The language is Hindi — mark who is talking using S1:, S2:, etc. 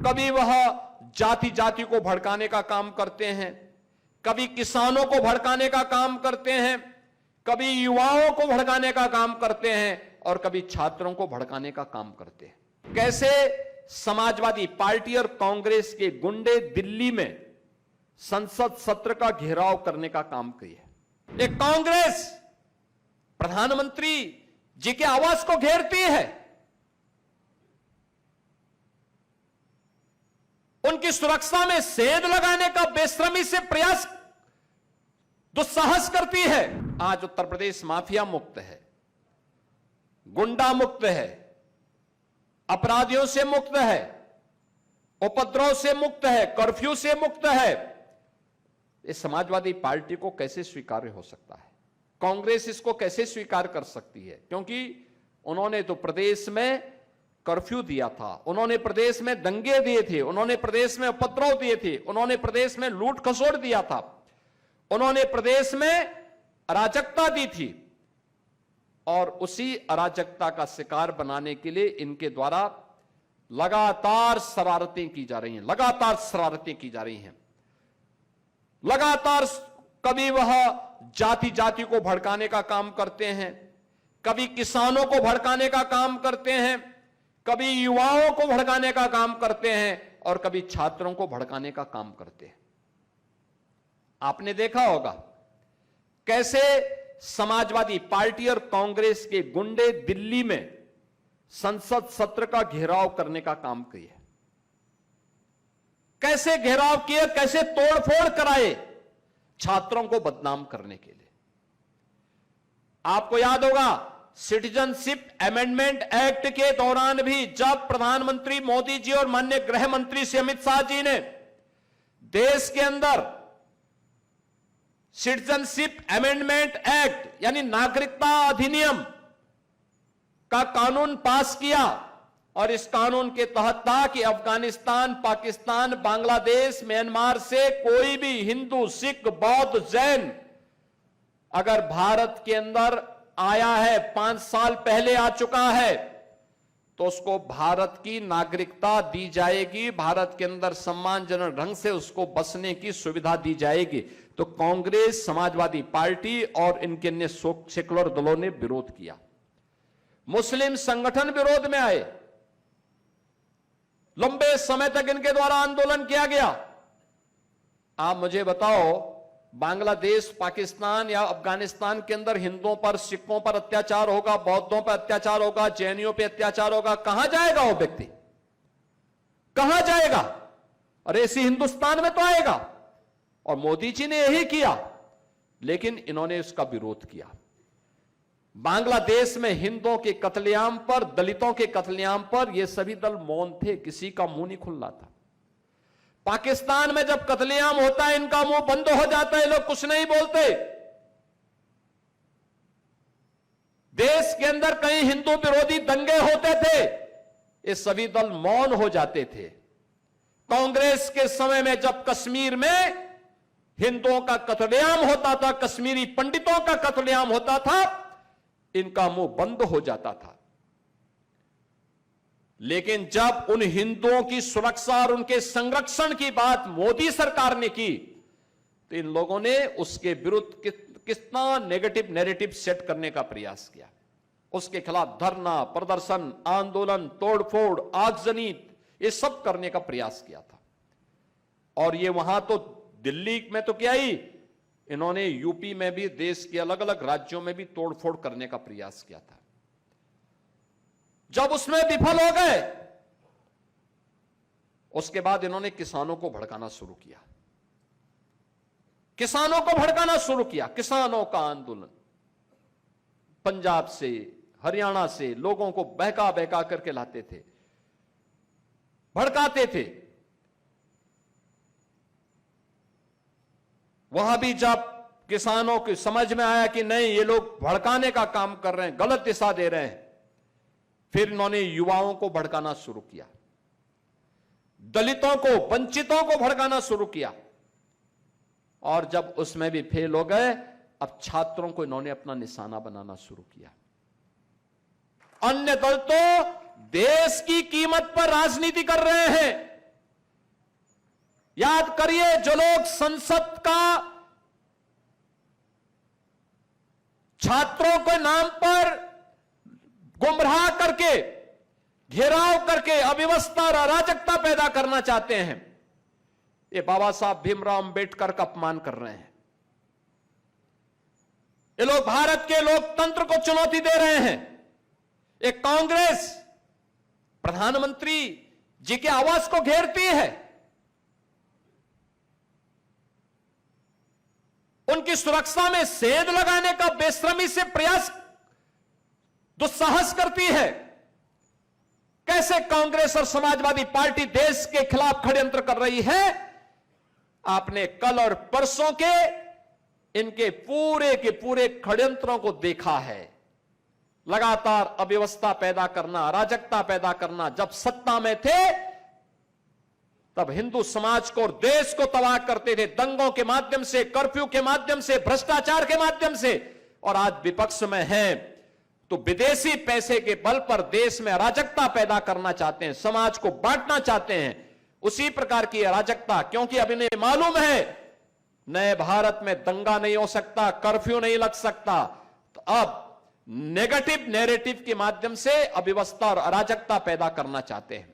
S1: कभी वह जाति जाति को भड़काने का काम करते हैं, कभी किसानों को भड़काने का काम करते हैं, कभी युवाओं को भड़काने का काम करते हैं और कभी छात्रों को भड़काने का काम करते हैं। कैसे समाजवादी पार्टी और कांग्रेस के गुंडे दिल्ली में संसद सत्र का घेराव करने का काम किया। एक कांग्रेस प्रधानमंत्री जी के आवास को घेरती है, उनकी सुरक्षा में सेंध लगाने का बेशर्मी से प्रयास दुस्साहस करती है। आज उत्तर प्रदेश माफिया मुक्त है, गुंडा मुक्त है, अपराधियों से मुक्त है, उपद्रव से मुक्त है, कर्फ्यू से मुक्त है। इस समाजवादी पार्टी को कैसे स्वीकार्य हो सकता है? कांग्रेस इसको कैसे स्वीकार कर सकती है? क्योंकि उन्होंने तो प्रदेश में कर्फ्यू दिया था, उन्होंने प्रदेश में दंगे दिए थे, उन्होंने प्रदेश में उपद्रव दिए थे, उन्होंने प्रदेश में लूट खसोट दिया था, उन्होंने प्रदेश में अराजकता दी थी और उसी अराजकता का शिकार बनाने के लिए इनके द्वारा लगातार शरारतें की जा रही हैं, लगातार शरारतें की जा रही हैं। लगातार कभी वह जाति जाति को भड़काने का काम करते हैं, कभी किसानों को भड़काने का काम करते हैं, कभी युवाओं को भड़काने का काम करते हैं और कभी छात्रों को भड़काने का काम करते हैं। आपने देखा होगा कैसे समाजवादी पार्टी और कांग्रेस के गुंडे दिल्ली में संसद सत्र का घेराव करने का काम किया। कैसे घेराव किए, कैसे तोड़फोड़ कराए छात्रों को बदनाम करने के लिए। आपको याद होगा सिटीजनशिप अमेंडमेंट एक्ट के दौरान भी जब प्रधानमंत्री मोदी जी और माननीय गृह मंत्री श्री अमित शाह जी ने देश के अंदर सिटीजनशिप अमेंडमेंट एक्ट यानी नागरिकता अधिनियम का कानून पास किया और इस कानून के तहत था कि अफगानिस्तान, पाकिस्तान, बांग्लादेश, म्यांमार से कोई भी हिंदू, सिख, बौद्ध, जैन अगर भारत के अंदर आया है, 5 साल पहले आ चुका है, तो उसको भारत की नागरिकता दी जाएगी, भारत के अंदर सम्मानजनक ढंग से उसको बसने की सुविधा दी जाएगी। तो कांग्रेस, समाजवादी पार्टी और इनके अन्य सेकुलर दलों ने विरोध किया। मुस्लिम संगठन विरोध में आए, लंबे समय तक इनके द्वारा आंदोलन किया गया। आप मुझे बताओ, बांग्लादेश, पाकिस्तान या अफगानिस्तान के अंदर हिंदुओं पर, सिखों पर अत्याचार होगा, बौद्धों पर अत्याचार होगा, जैनियों पर अत्याचार होगा, कहां जाएगा वो व्यक्ति? कहां जाएगा? अरे इसी हिंदुस्तान में तो आएगा। और मोदी जी ने यही किया, लेकिन इन्होंने इसका विरोध किया। बांग्लादेश में हिंदुओं के कत्लेआम पर, दलितों के कत्लेआम पर ये सभी दल मौन थे, किसी का मुंह नहीं खुल रहा था। पाकिस्तान में जब कत्लेआम होता है इनका मुंह बंद हो जाता है, लोग कुछ नहीं बोलते। देश के अंदर कहीं हिंदू विरोधी दंगे होते थे, ये सभी दल मौन हो जाते थे। कांग्रेस के समय में जब कश्मीर में हिंदुओं का कत्लेआम होता था, कश्मीरी पंडितों का कत्लेआम होता था, इनका मुंह बंद हो जाता था। लेकिन जब उन हिंदुओं की सुरक्षा और उनके संरक्षण की बात मोदी सरकार ने की, तो इन लोगों ने उसके विरुद्ध कितना नेगेटिव नैरेटिव सेट करने का प्रयास किया। उसके खिलाफ धरना, प्रदर्शन, आंदोलन, तोड़फोड़, आगजनी, ये सब करने का प्रयास किया था। और ये वहां तो दिल्ली में तो क्या ही, इन्होंने यूपी में भी, देश के अलग अलग राज्यों में भी तोड़फोड़ करने का प्रयास किया था। जब उसमें विफल हो गए, उसके बाद इन्होंने किसानों को भड़काना शुरू किया, किसानों को भड़काना शुरू किया। किसानों का आंदोलन पंजाब से, हरियाणा से लोगों को बहका बहका करके लाते थे, भड़काते थे। वहां भी जब किसानों की समझ में आया कि नहीं, ये लोग भड़काने का काम कर रहे हैं, गलत दिशा दे रहे हैं, फिर इन्होंने युवाओं को भड़काना शुरू किया, दलितों को, वंचितों को भड़काना शुरू किया। और जब उसमें भी फेल हो गए, अब छात्रों को इन्होंने अपना निशाना बनाना शुरू किया। अन्य दल तो देश की कीमत पर राजनीति कर रहे हैं, याद करिए, जो लोग संसद का छात्रों के नाम पर गुमराह करके, घेराव करके अव्यवस्था और अराजकता पैदा करना चाहते हैं, ये बाबा साहब भीमराव अंबेडकर का अपमान कर रहे हैं। ये लोग भारत के लोकतंत्र को चुनौती दे रहे हैं। एक कांग्रेस प्रधानमंत्री जी के आवास को घेरती है, उनकी सुरक्षा में सेंध लगाने का बेशर्मी से प्रयास, दुस्साहस करती है। कैसे कांग्रेस और समाजवादी पार्टी देश के खिलाफ षड्यंत्र कर रही है? आपने कल और परसों के इनके पूरे के पूरे षड्यंत्रों को देखा है। लगातार अव्यवस्था पैदा करना, अराजकता पैदा करना। जब सत्ता में थे तब हिंदू समाज को और देश को तबाह करते थे, दंगों के माध्यम से, कर्फ्यू के माध्यम से, भ्रष्टाचार के माध्यम से। और आज विपक्ष में हैं तो विदेशी पैसे के बल पर देश में अराजकता पैदा करना चाहते हैं, समाज को बांटना चाहते हैं। उसी प्रकार की अराजकता, क्योंकि अब इन्हें मालूम है नए भारत में दंगा नहीं हो सकता, कर्फ्यू नहीं लग सकता, तो अब नेगेटिव नैरेटिव के माध्यम से अव्यवस्था और अराजकता पैदा करना चाहते हैं।